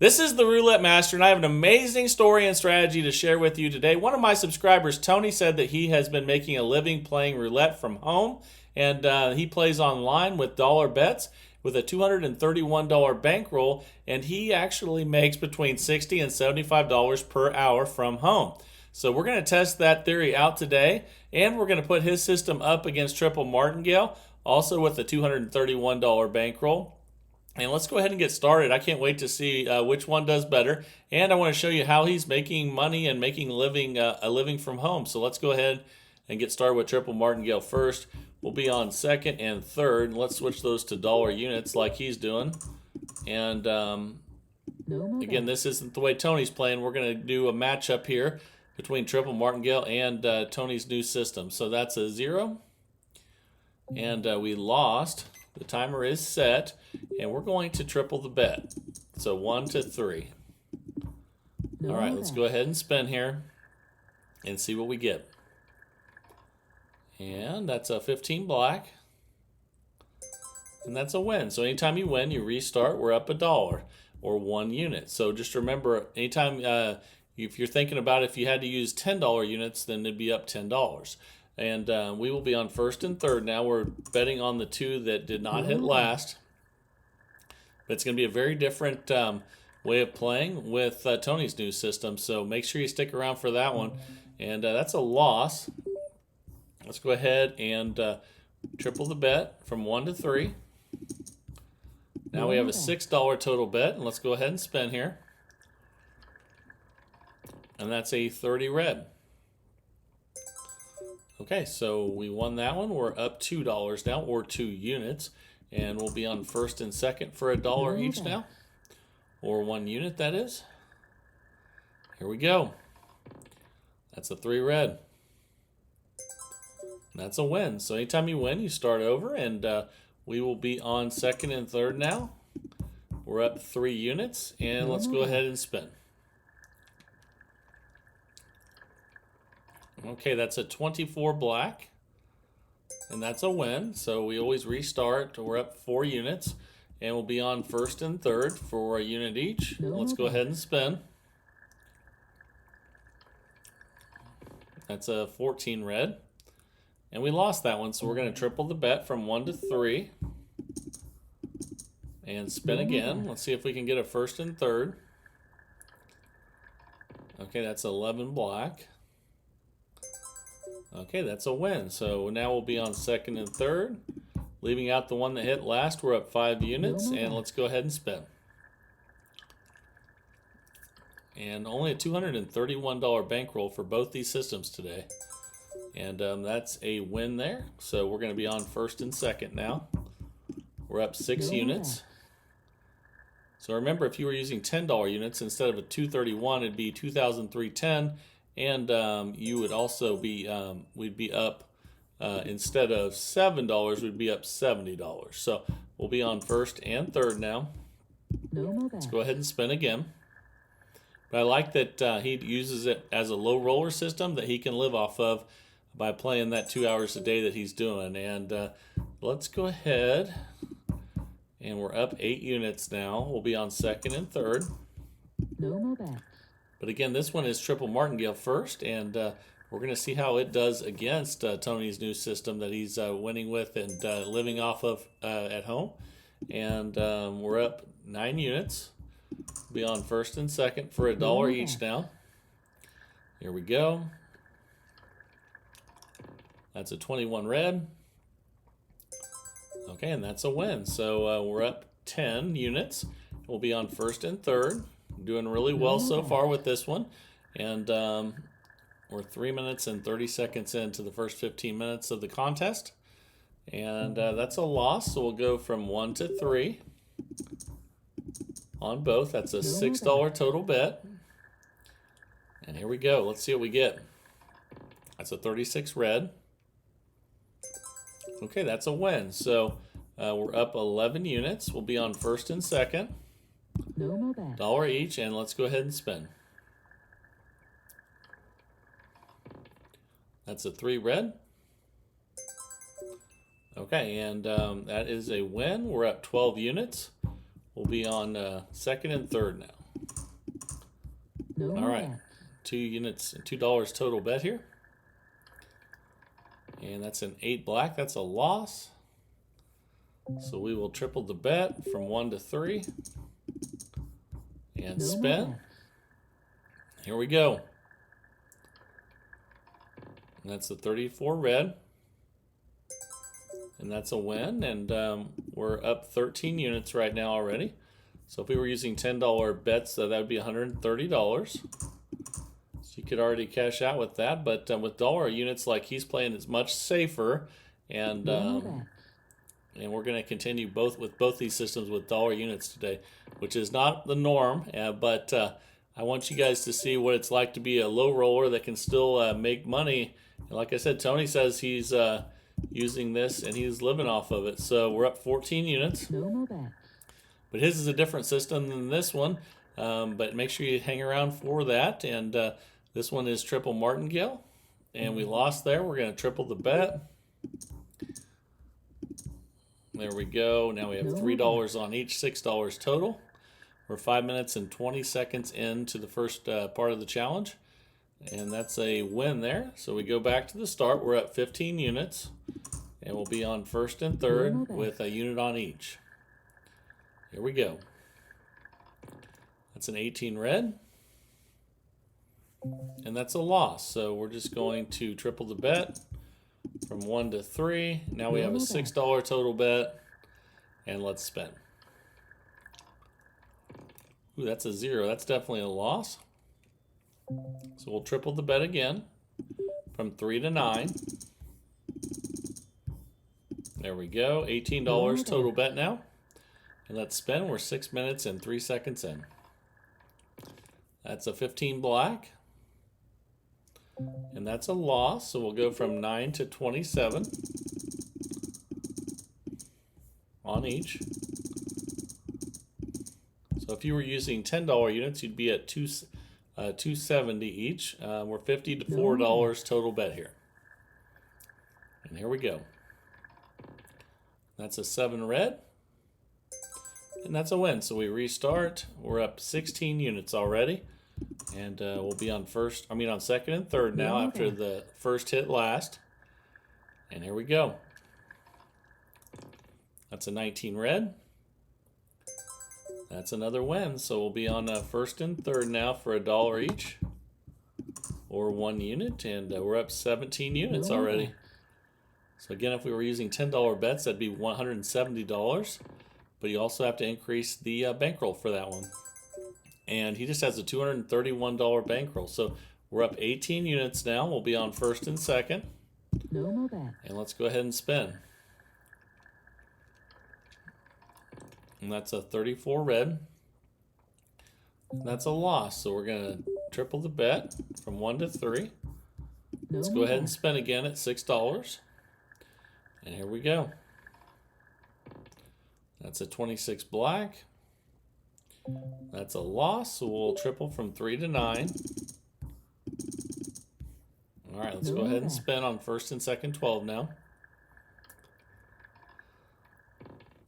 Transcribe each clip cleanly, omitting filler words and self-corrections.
This is the Roulette Master, and I have an amazing story and strategy to share with you today. One of my subscribers, Tony, said that he has been making a living playing roulette from home, and he plays online with dollar bets with a $231 bankroll, and he actually makes between $60 and $75 per hour from home. So we're going to test that theory out today, and we're going to put his system up against Triple Martingale, also with a $231 bankroll. And let's go ahead and get started. I can't wait to see which one does better. And I want to show you how he's making money and making a living from home. So let's go ahead and get started with Triple Martingale first. We'll be on second and third. Let's switch those to dollar units like he's doing. And again, this isn't the way Tony's playing. We're going to do a matchup here between Triple Martingale and Tony's new system. So that's a 0. And we lost. The timer is set, and we're going to triple the bet. So 1 to 3. All right, let's go ahead and spin here and see what we get. And that's a 15 black. And that's a win. So anytime you win, you restart. We're up $1 or 1 unit. So just remember, anytime if you're thinking about if you had to use $10 units, then it'd be up $10. And we will be on first and third now. We're betting on the 2 that did not hit last. But it's going to be a very different way of playing with Tony's new system. So make sure you stick around for that one. And that's a loss. Let's go ahead and triple the bet from 1 to 3. Now we have a $6 total bet. And let's go ahead and spin here. And that's a 30 red. Okay, so we won that one. We're up $2 now, or 2 units. And we'll be on first and second for $1 each now. Or 1 unit, that is. Here we go. That's a 3 red. And that's a win. So anytime you win, you start over. And we will be on second and third now. We're up 3 units. And let's go ahead and spin. Okay, that's a 24 black, and that's a win. So we always restart. We're up 4 units, and we'll be on first and third for a unit each. Let's go ahead and spin. That's a 14 red, and we lost that one. So we're going to triple the bet from 1 to 3, and spin again. Let's see if we can get a first and third. Okay, that's 11 black. Okay, that's a win. So now we'll be on second and third. Leaving out the one that hit last, we're up 5 units. And let's go ahead and spin. And only a $231 bankroll for both these systems today. And that's a win there. So we're going to be on first and second now. We're up 6 units. So remember, if you were using $10 units, instead of a $231, it'd be $2,310. And you would also be, we'd be up, instead of $7, we'd be up $70. So we'll be on first and third now. Let's go ahead and spin again. But I like that he uses it as a low roller system that he can live off of by playing that 2 hours a day that he's doing. And let's go ahead. And we're up 8 units now. We'll be on second and third. But again, this one is Triple Martingale first, and we're going to see how it does against Tony's new system that he's winning with and living off of at home. And we're up 9 units. Be on first and second for $1 each now. Here we go. That's a 21 red. Okay, and that's a win. So we're up 10 units. We'll be on first and third. Doing really well so far with this one. And we're 3 minutes and 30 seconds into the first 15 minutes of the contest. And that's a loss. So we'll go from 1 to 3 on both. That's a $6 total bet. And here we go. Let's see what we get. That's a 36 red. Okay, that's a win. So we're up 11 units. We'll be on first and second. $1 each, and let's go ahead and spin. That's a 3 red. Okay, and that is a win. We're up 12 units. We'll be on second and third now. All right, 2 units, $2 total bet here. And that's an 8 black. That's a loss. So we will triple the bet from 1 to 3. And spin. Here we go. And that's a 34 red. And that's a win. And we're up 13 units right now already. So if we were using $10 bets, that would be $130. So you could already cash out with that. But with dollar units like he's playing, it's much safer. And we're going to continue with both these systems with dollar units today, which is not the norm. But I want you guys to see what it's like to be a low roller that can still make money. And like I said, Tony says he's using this and he's living off of it. So we're up 14 units. But his is a different system than this one. But make sure you hang around for that. And this one is triple martingale. And we lost there. We're going to triple the bet. There we go. Now we have $3 on each, $6 total. We're 5 minutes and 20 seconds into the first part of the challenge. And that's a win there. So we go back to the start. We're at 15 units. And we'll be on first and third with a unit on each. Here we go. That's an 18 red. And that's a loss. So we're just going to triple the bet from 1 to 3. Now we have a $6 total bet. And let's spin. Ooh, that's a 0. That's definitely a loss. So we'll triple the bet again from 3 to 9. There we go. $18 total bet now. And let's spin. We're 6 minutes and 3 seconds in. That's a 15 black. And that's a loss. So we'll go from 9 to 27 on each. So if you were using $10 units, you'd be at $270 each. We're $50 to $4 total bet here. And here we go. That's a 7 red. And that's a win. So we restart. We're up 16 units already. And we'll be on second and third now after the first hit last. And here we go. That's a 19 red. That's another win. So we'll be on first and third now for $1 each. Or 1 unit. And we're up 17 units already. So again, if we were using $10 bets, that'd be $170. But you also have to increase the bankroll for that one. And he just has a $231 bankroll. So we're up 18 units now. We'll be on first and second. And let's go ahead and spin. And that's a 34 red. And that's a loss. So we're going to triple the bet from 1 to 3. Let's go ahead and spin again at $6. And here we go. That's a 26 black. That's a loss, so we'll triple from 3 to 9. All right, let's go ahead and spin on first and second 12 now.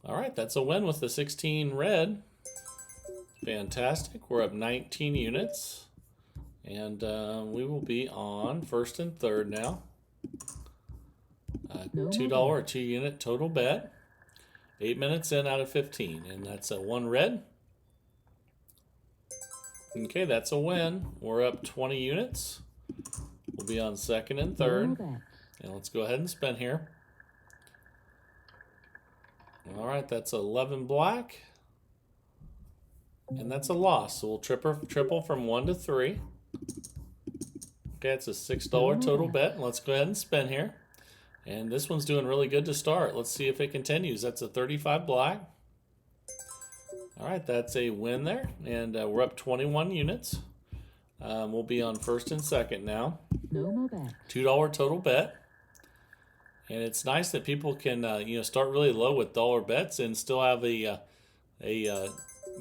All right, that's a win with the 16 red. Fantastic. We're up 19 units. And we will be on first and third now. $2 2 unit total bet. 8 minutes in out of 15. And that's a 1 red. Okay, that's a win. We're up 20 units. We'll be on second and third. And let's go ahead and spin here. All right, that's 11 black. And that's a loss. So we'll triple from 1 to 3. Okay, it's a $6 total bet. And let's go ahead and spin here. And this one's doing really good to start. Let's see if it continues. That's a 35 black. All right, that's a win there. And we're up 21 units. We'll be on first and second now. $2 total bet. And it's nice that people can start really low with dollar bets and still have a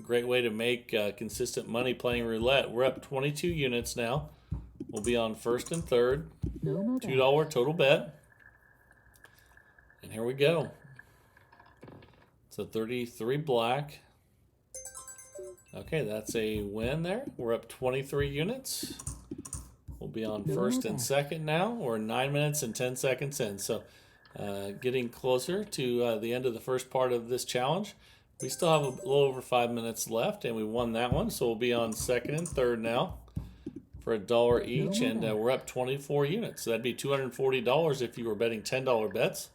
great way to make consistent money playing roulette. We're up 22 units now. We'll be on first and third. $2 total bet. And here we go. It's a 33 black. Okay, that's a win there. We're up 23 units. We'll be on first and second now. We're 9 minutes and 10 seconds in. So getting closer to the end of the first part of this challenge. We still have a little over 5 minutes left, and we won that one. So we'll be on second and third now for $1 each, and we're up 24 units. So that'd be $240 if you were betting $10 bets.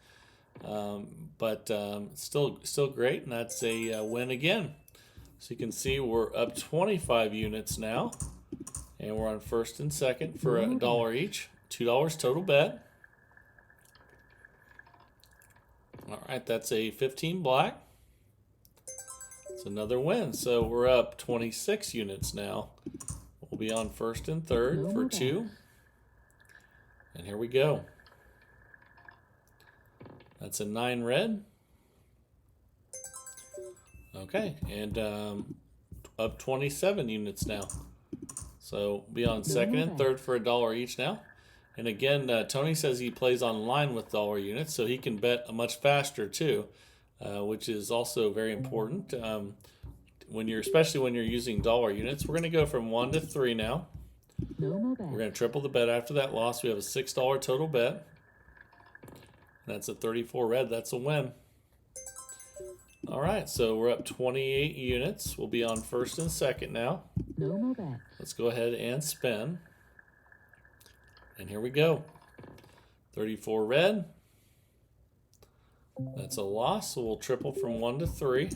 But still great, and that's a win again. So you can see we're up 25 units now, and we're on first and second for $1 each, $2 total bet. All right, that's a 15 black. It's another win. So we're up 26 units now. We'll be on first and third for 2. And here we go. That's a 9 red. Okay, and up 27 units now. So be on second and third for $1 each now. And again, Tony says he plays online with dollar units, so he can bet much faster too, which is also very important. Especially when you're using dollar units. We're going to go from 1 to 3 now. We're going to triple the bet after that loss. We have a $6 total bet. That's a 34 red. That's a win. All right, so we're up 28 units. We'll be on first and second now. Let's go ahead and spin. And here we go. 34 red. That's a loss, so we'll triple from 1 to 3.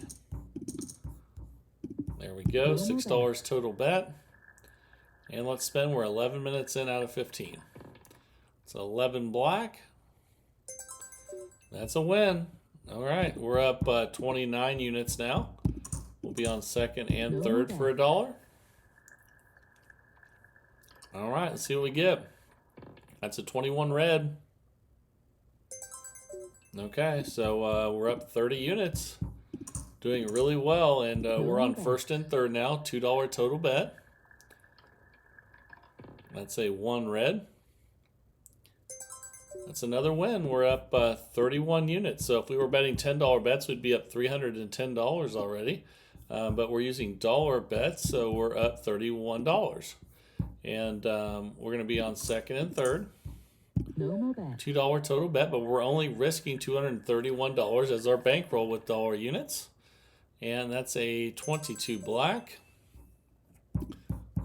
There we go, $6 total bet. And let's spin. We're 11 minutes in out of 15. So 11 black. That's a win. All right, we're up 29 units now. We'll be on second and third for $1. All right, let's see what we get. That's a 21 red. Okay, so we're up 30 units. Doing really well, and we're on first and third now. $2 total bet. That's a 1 red. That's another win. We're up 31 units. So if we were betting $10 bets, we'd be up $310 already. But we're using dollar bets, so we're up $31. And we're going to be on second and third. $2 total bet, but we're only risking $231 as our bankroll with dollar units. And that's a 22 black.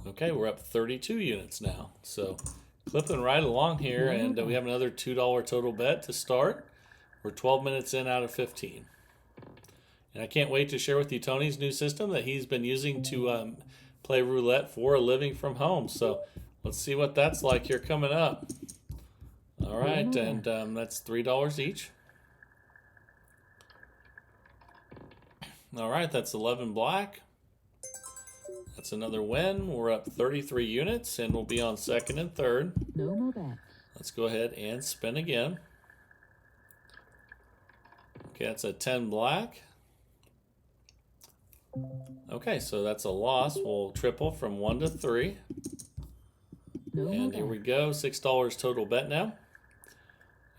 Okay, we're up 32 units now. So clipping right along here, and we have another $2 total bet to start. We're 12 minutes in out of 15. And I can't wait to share with you Tony's new system that he's been using to play roulette for a living from home. So let's see what that's like here coming up. All right, and that's $3 each. All right, that's 11 black. That's another win. We're up 33 units, and we'll be on second and third. Let's go ahead and spin again. Okay, that's a 10 black. Okay, so that's a loss. We'll triple from 1 to 3. And here we go, $6 total bet now.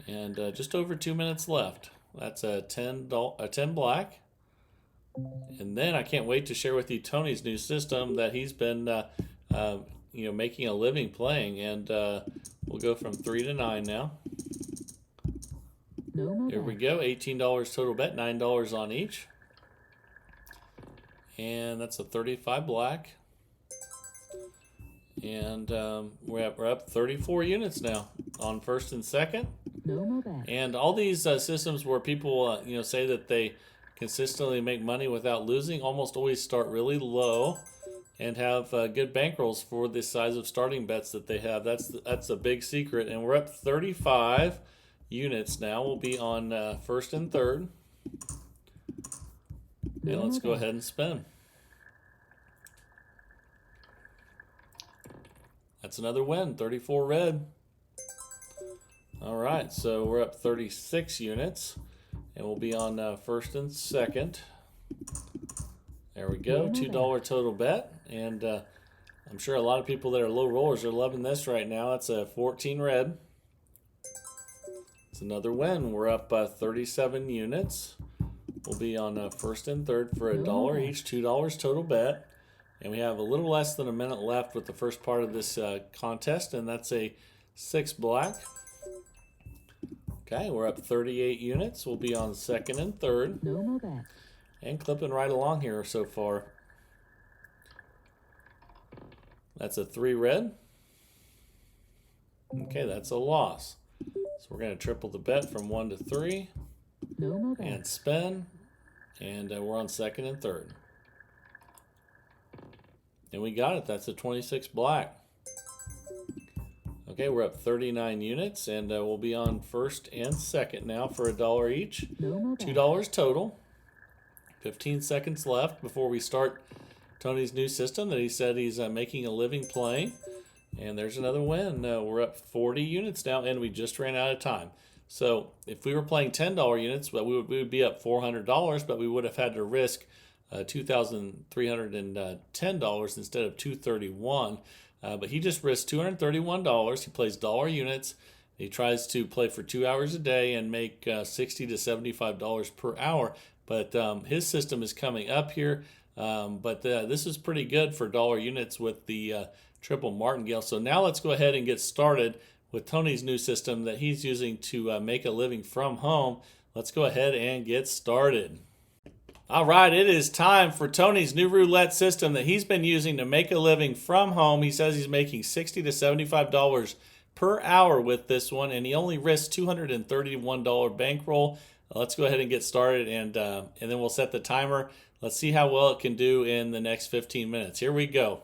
And just over 2 minutes left. That's a 10 black. And then I can't wait to share with you Tony's new system that he's been making a living playing. And we'll go from 3 to 9 now. Here we go, $18 total bet, $9 on each. And that's a 35 black. And we're up 34 units now on first and second. And all these systems where people say that they consistently make money without losing almost always start really low and have good bankrolls for the size of starting bets that they have. That's a big secret. And we're up 35 units now. We'll be on first and third. And let's go ahead and spin. That's another win, 34 red. All right, so we're up 36 units, and we'll be on first and second. There we go, $2 total bet, and I'm sure a lot of people that are low rollers are loving this right now. That's a 14 red. It's another win. We're up 37 units. We'll be on first and third for $1 each, $2 total bet. And we have a little less than a minute left with the first part of this contest, and that's a 6 black. Okay, we're up 38 units. We'll be on second and third. No more bets. And clipping right along here so far. That's a 3 red. Okay, that's a loss. So we're going to triple the bet from 1 to 3. No more bets. And spin. And we're on second and third. And we got it. That's a 26 black. Okay, we're up 39 units, and we'll be on first and second now for $1 each. No more bets. $2 total. 15 seconds left before we start Tony's new system that he said he's making a living playing. And there's another win. We're up 40 units now, and we just ran out of time. So if we were playing $10 units, we would be up $400, but we would have had to risk $2,310 instead of $231. But he just risked $231. He plays dollar units. He tries to play for 2 hours a day and make $60 to $75 per hour. But his system is coming up here. But this is pretty good for dollar units with the triple martingale. So now let's go ahead and get started with Tony's new system that he's using to make a living from home. Let's go ahead and get started. All right, it is time for Tony's new roulette system that he's been using to make a living from home. He says he's making $60 to $75 per hour with this one, and he only risks $231 bankroll. Let's go ahead and get started, and then we'll set the timer. Let's see how well it can do in the next 15 minutes. Here we go.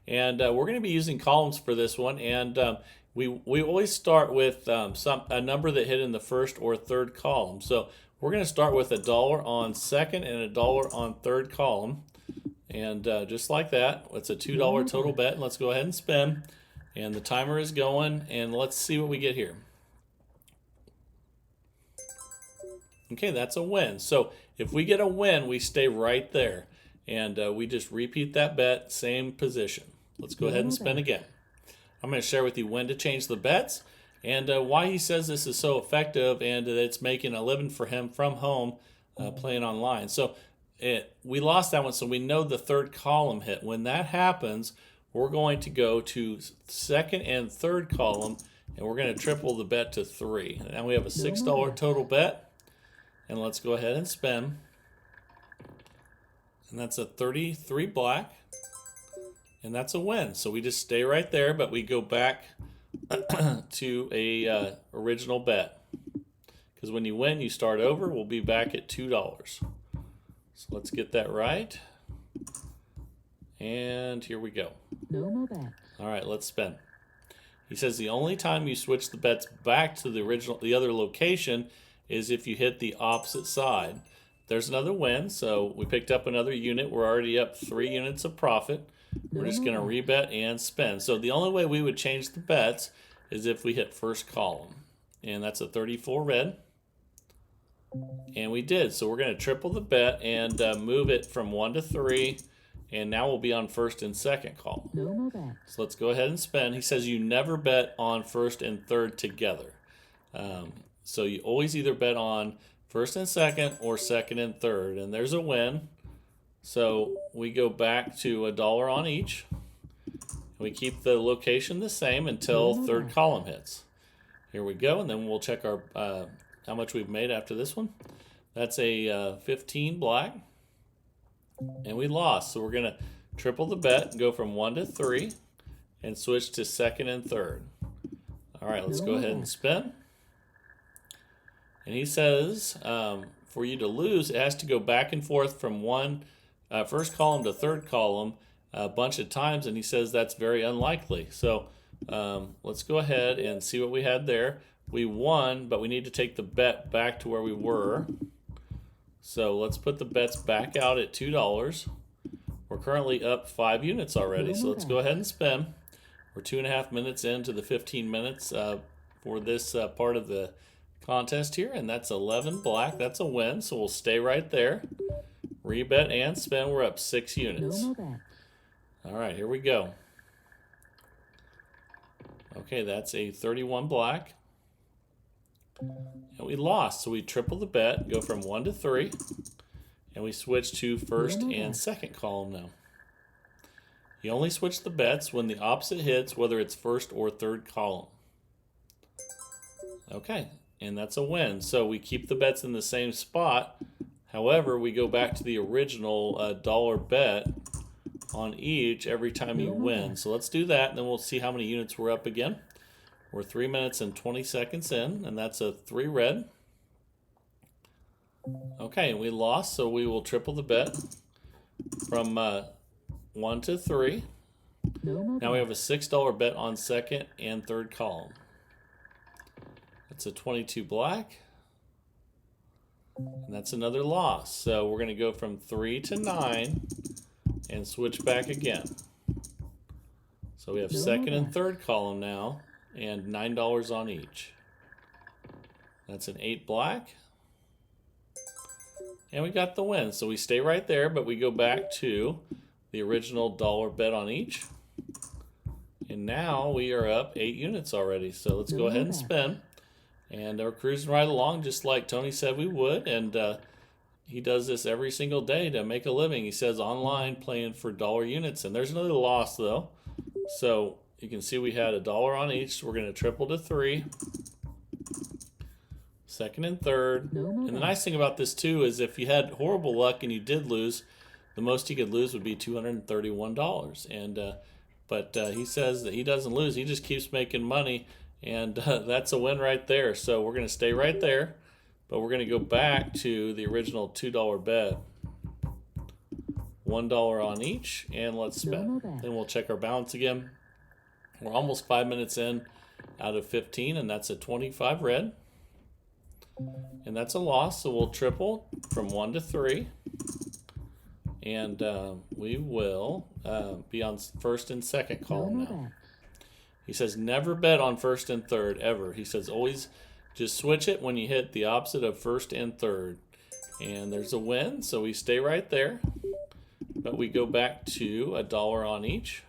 And we're going to be using columns for this one, and we always start with a number that hit in the first or third column. So we're going to start with $1 on second and $1 on third column. And just like that, it's a $2 total bet. Let's go ahead and spin. And the timer is going, and let's see what we get here. Okay, that's a win. So if we get a win, we stay right there. And we just repeat that bet, same position. Let's go ahead and spin again. I'm going to share with you when to change the bets and why he says this is so effective and that it's making a living for him from home playing online. So we lost that one, so we know the third column hit. When that happens, we're going to go to second and third column, and we're going to triple the bet to 3. Now we have a $6 total bet, and let's go ahead and spin. And that's a 33 black. And that's a win. So we just stay right there, but we go back to a original bet. Because when you win, you start over. We'll be back at $2. So let's get that right. And here we go. No more bets. All right, let's spin. He says the only time you switch the bets back to the other location is if you hit the opposite side. There's another win, so we picked up another unit. We're already up 3 units of profit. We're just going to rebet and spin. So the only way we would change the bets is if we hit first column. And that's a 34 red. And we did. So we're going to triple the bet and move it from 1 to 3. And now we'll be on first and second column. No more bets. So let's go ahead and spin. He says you never bet on first and third together. So you always either bet on first and second or second and third. And there's a win. So we go back to $1 on each. We keep the location the same until third column hits. Here we go, and then we'll check our how much we've made after this one. That's a 15 black, and we lost. So we're going to triple the bet and go from 1 to 3 and switch to second and third. All right, let's go ahead and spin. And he says for you to lose, it has to go back and forth from first column to third column a bunch of times, and he says that's very unlikely. So let's go ahead and see what we had there. We won, but we need to take the bet back to where we were. So let's put the bets back out at $2. We're currently up 5 units already, so let's go ahead and spin. We're 2.5 minutes into the 15 minutes for this part of the contest here, and that's 11 black. That's a win, so we'll stay right there. Rebet and spin. We're up 6 units. No more bets. All right, here we go. Okay, that's a 31 black. And we lost, so we triple the bet, go from 1 to 3, and we switch to first and second column now. You only switch the bets when the opposite hits, whether it's first or third column. Okay, and that's a win. So we keep the bets in the same spot. However, we go back to the original dollar bet on each every time you win. So let's do that, and then we'll see how many units we're up again. We're 3 minutes and 20 seconds in, and that's a 3 red. Okay, and we lost, so we will triple the bet from 1 to 3. Now we have a $6 bet on second and third column. That's a 22 black. And that's another loss. So we're going to go from 3 to 9 and switch back again. So we have second and third column now, and $9 on each. That's an 8 black. And we got the win. So we stay right there, but we go back to the original dollar bet on each. And now we are up 8 units already. So let's go ahead and spin. And we're cruising right along just like Tony said we would. And he does this every single day to make a living. He says online playing for dollar units. And there's another loss though. So you can see we had $1 on each. So we're going to triple to 3. Second and third. And the nice thing about this too is if you had horrible luck and you did lose, the most you could lose would be $231. And but he says that he doesn't lose. He just keeps making money. And that's a win right there. So we're going to stay right there. But we're going to go back to the original $2 bet. $1 on each. And let's spin. Then we'll check our balance again. We're almost 5 minutes in out of 15. And that's a 25 red. And that's a loss. So we'll triple from 1 to 3. And we will be on first and second column now. He says never bet on first and third ever. He says always just switch it when you hit the opposite of first and third. And there's a win, so we stay right there. But we go back to $1 on each.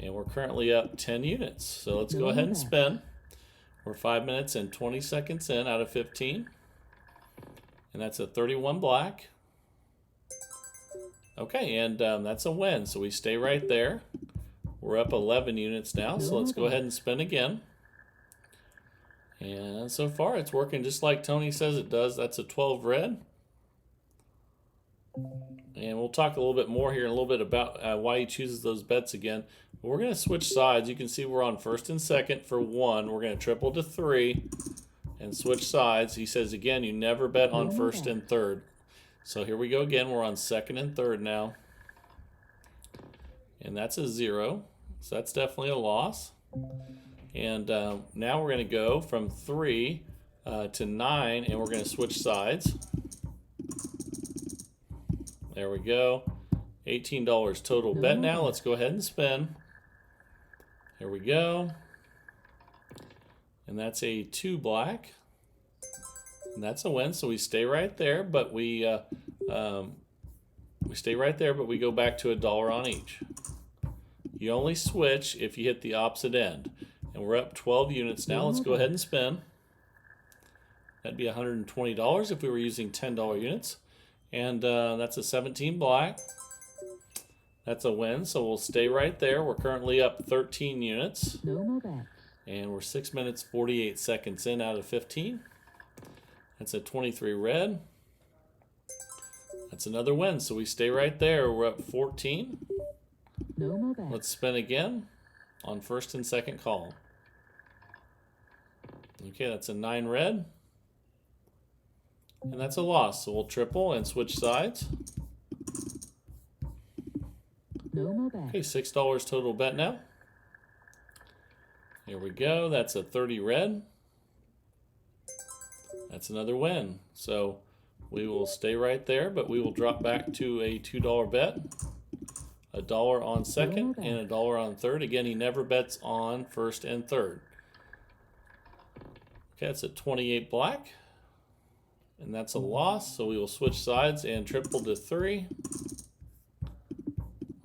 And we're currently up 10 units. So let's go ahead and spin. We're 5 minutes and 20 seconds in out of 15. And that's a 31 black. Okay, and that's a win. So we stay right there. We're up 11 units now, so let's go ahead and spin again. And so far, it's working just like Tony says it does. That's a 12 red. And we'll talk a little bit more here in a little bit about why he chooses those bets again. But we're going to switch sides. You can see we're on first and second for 1. We're going to triple to 3 and switch sides. He says, again, you never bet on first and third. So here we go again. We're on second and third now. And that's a 0. So that's definitely a loss. And now we're going to go from 3 to 9, and we're going to switch sides. There we go. $18 total bet now. Let's go ahead and spin. Here we go. And that's a 2 black. And that's a win, so we stay right there, but we stay right there, but we go back to $1 on each. You only switch if you hit the opposite end. And we're up 12 units now. Let's go ahead and spin. That'd be $120 if we were using $10 units. And that's a 17 black. That's a win, so we'll stay right there. We're currently up 13 units. And we're 6 minutes 48 seconds in out of 15. That's a 23 red. That's another win, so we stay right there. We're up 14. Let's spin again on first and second column. Okay, that's a 9 red. And that's a loss, so we'll triple and switch sides. Okay, $6 total bet now. Here we go. That's a 30 red. That's another win. So we will stay right there, but we will drop back to a $2 bet. $1 on second and $1 on third. Again, he never bets on first and third. Okay, that's a 28 black. And that's a loss, so we will switch sides and triple to 3.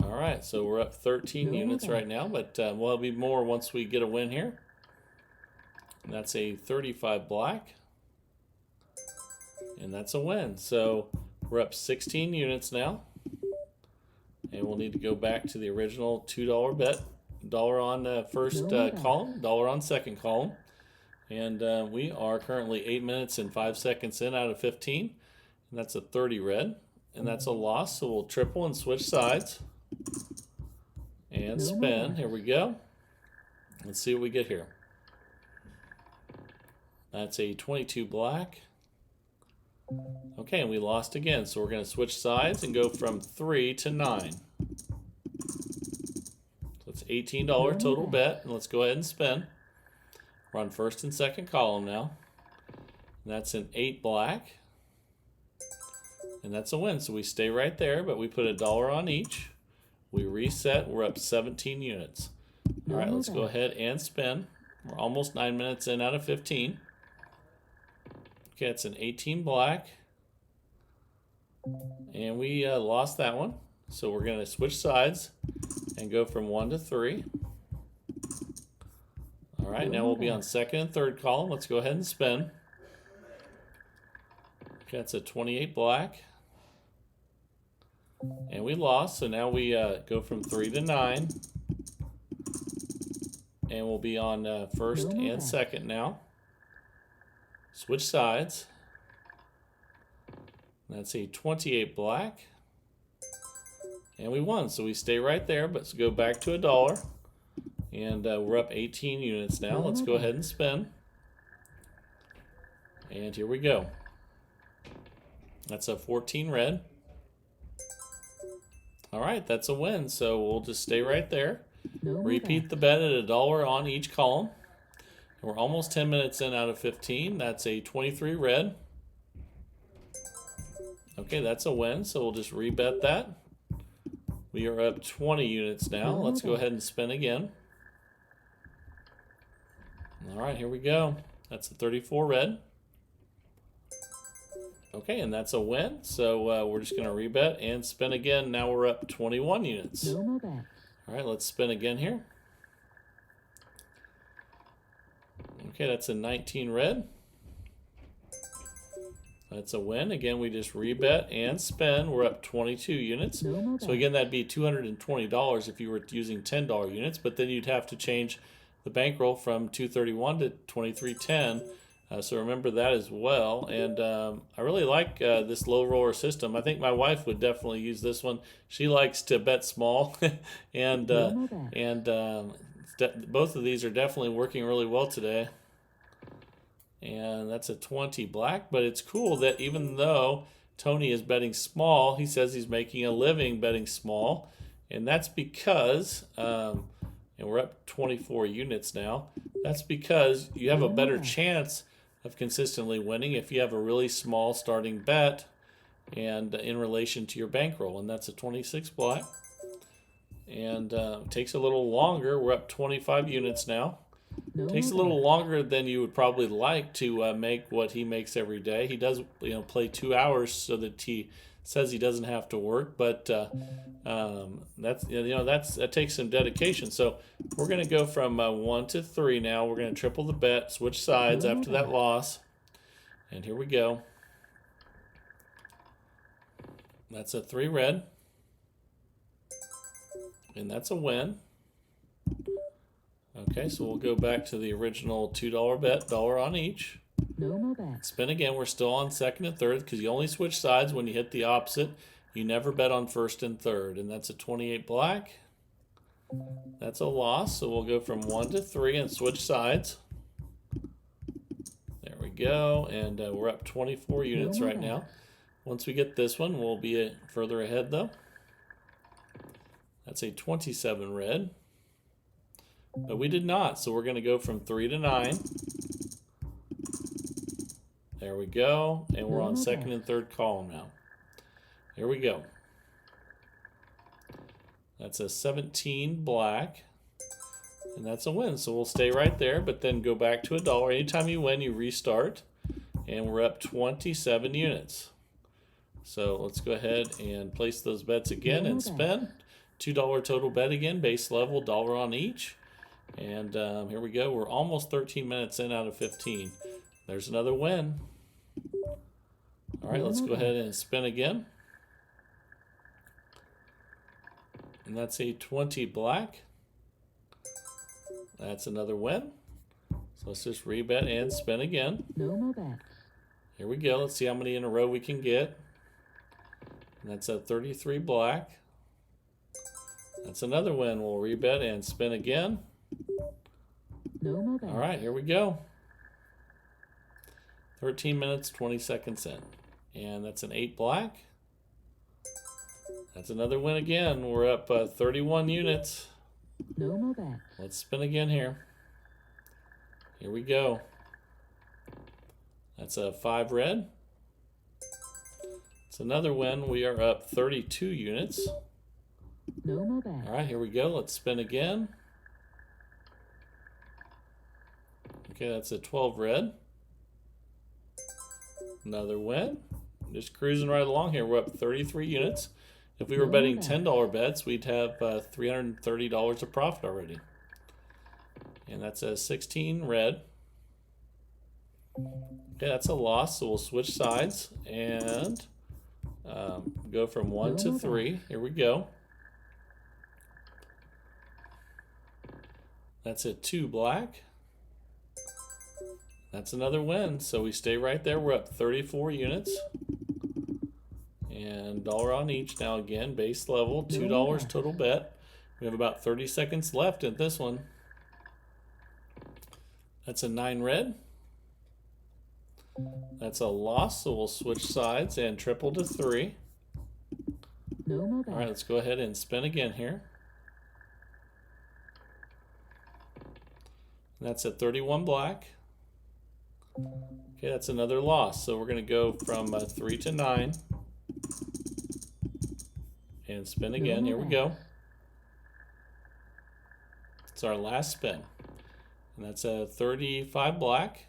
All right, so we're up 13 units right now, but we'll be more once we get a win here. And that's a 35 black. And that's a win. So we're up 16 units now. And we'll need to go back to the original $2 bet. Dollar on the first No bet. column, dollar on second column. And we are currently 8 minutes and 5 seconds in out of 15. And that's a 30 red. And that's a loss, so we'll triple and switch sides. And No spin. bet. Here we go. Let's see what we get here. That's a 22 black. Okay, and we lost again, so we're going to switch sides and go from 3 to 9. So it's $18 total bet, and let's go ahead and spin. We're on first and second column now. And that's an 8 black. And that's a win, so we stay right there, but we put $1 on each. We reset, we're up 17 units. All right, let's go ahead and spin. We're almost 9 minutes in out of 15. Okay, it's an 18 black. And we lost that one. So we're going to switch sides and go from 1 to 3. All right, now we'll be on second and third column. Let's go ahead and spin. Okay, that's a 28 black. And we lost, so now we go from 3 to 9. And we'll be on first and second now. Switch sides. That's a 28 black. And we won, so we stay right there, but let's go back to $1. And we're up 18 units now. Let's go ahead and spin. And here we go. That's a 14 red. All right, that's a win, so we'll just stay right there. Repeat the bet at $1 on each column. We're almost 10 minutes in out of 15. That's a 23 red. Okay, that's a win, so we'll just rebet that. We are up 20 units now. Let's go ahead and spin again. All right, here we go. That's a 34 red. Okay, and that's a win, so we're just going to rebet and spin again. Now we're up 21 units. All right, let's spin again here. Okay, that's a 19 red. That's a win. Again, we just rebet and spin. We're up 22 units. So again, that'd be $220 if you were using $10 units, but then you'd have to change the bankroll from 231 to 2310. So remember that as well. And I really like this low roller system. I think my wife would definitely use this one. She likes to bet small, and both of these are definitely working really well today. And that's a 20 black, but it's cool that even though Tony is betting small, he says he's making a living betting small. And that's because, and we're up 24 units now, that's because you have a better chance of consistently winning if you have a really small starting bet and in relation to your bankroll. And that's a 26 black. And it takes a little longer. We're up 25 units now. Takes a little longer than you would probably like to make what he makes every day. He does, play 2 hours so that he says he doesn't have to work, but that takes some dedication. So we're going to go from 1 to 3 now. We're going to triple the bet, switch sides after that loss, and here we go. That's a 3 red, and that's a win. Okay, so we'll go back to the original $2 bet, $1 on each. Spin again. We're still on second and third because you only switch sides when you hit the opposite. You never bet on first and third, and that's a 28 black. That's a loss, so we'll go from 1 to 3 and switch sides. There we go, and we're up 24 units right now. Once we get this one, we'll be further ahead, though. That's a 27 red. But we did not, so we're going to go from 3 to 9. There we go, and we're on second and third column now. Here we go. That's a 17 black, and that's a win. So we'll stay right there, but then go back to $1. Anytime you win, you restart, and we're up 27 units. So let's go ahead and place those bets again and spin. $2 total bet again, base level, $1 on each. And here we go. We're almost 13 minutes in out of 15. There's another win. All right, let's go ahead and spin again. And that's a 20 black. That's another win. So let's just rebet and spin again. No more bets. Here we go. Let's see how many in a row we can get. And that's a 33 black. That's another win. We'll rebet and spin again. No more bets. All right, here we go. 13 minutes, 20 seconds in. And that's an 8 black. That's another win again. We're up 31 units. No more bets. Let's spin again here. Here we go. That's a 5 red. It's another win. We are up 32 units. No more bets. All right, here we go. Let's spin again. Okay, that's a 12 red. Another win. Just cruising right along here. We're up 33 units. If we were betting $10 bets, we'd have $330 of profit already. And that's a 16 red. Okay, that's a loss, so we'll switch sides and go from 1 to 3. Here we go. That's a 2 black. That's another win, so we stay right there. We're up 34 units. And dollar on each now again, base level, $2 total bet. We have about 30 seconds left in this one. That's a 9 red. That's a loss, so we'll switch sides and triple to 3. No more bets. All right, let's go ahead and spin again here. That's a 31 black. Okay, that's another loss. So we're going to go from 3 to 9. And spin again. Here we go. It's our last spin. And that's a 35 black.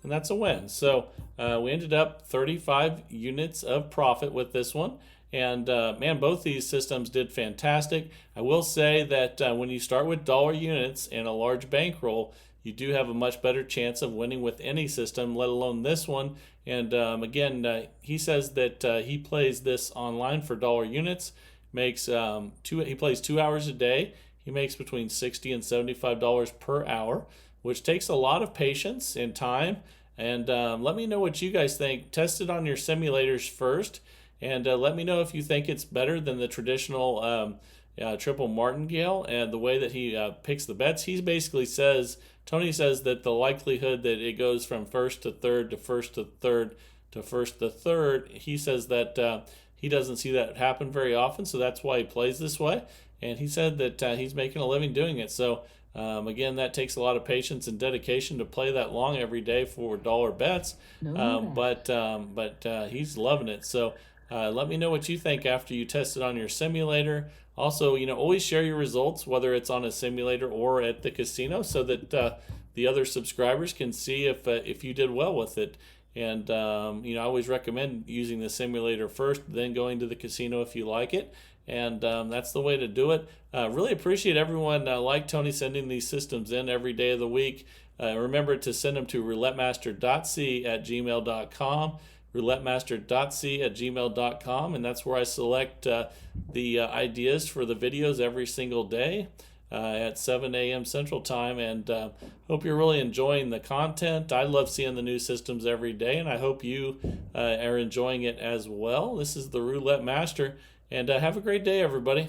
And that's a win. So we ended up 35 units of profit with this one. And man, both these systems did fantastic. I will say that when you start with dollar units and a large bankroll, you do have a much better chance of winning with any system, let alone this one. And again, he says that he plays this online for dollar units. Makes he plays 2 hours a day. He makes between $60 and $75 per hour, which takes a lot of patience and time. And let me know what you guys think. Test it on your simulators first, and let me know if you think it's better than the traditional triple martingale and the way that he picks the bets. He basically says, Tony says that the likelihood that it goes from first to third to first to third to first to third, he says that he doesn't see that happen very often, so that's why he plays this way. And he said that he's making a living doing it. So again, that takes a lot of patience and dedication to play that long every day for dollar bets. But he's loving it. So let me know what you think after you test it on your simulator. Also, always share your results, whether it's on a simulator or at the casino, so that the other subscribers can see if you did well with it. And I always recommend using the simulator first, then going to the casino if you like it. And that's the way to do it. Really appreciate everyone, like Tony, sending these systems in every day of the week. Remember to send them to roulettemaster.c@gmail.com. roulettemaster.c@gmail.com, and that's where I select the ideas for the videos every single day at 7 a.m. Central Time. And hope you're really enjoying the content. I love seeing the new systems every day, and I hope you are enjoying it as well. This is the Roulette Master, and have a great day, everybody.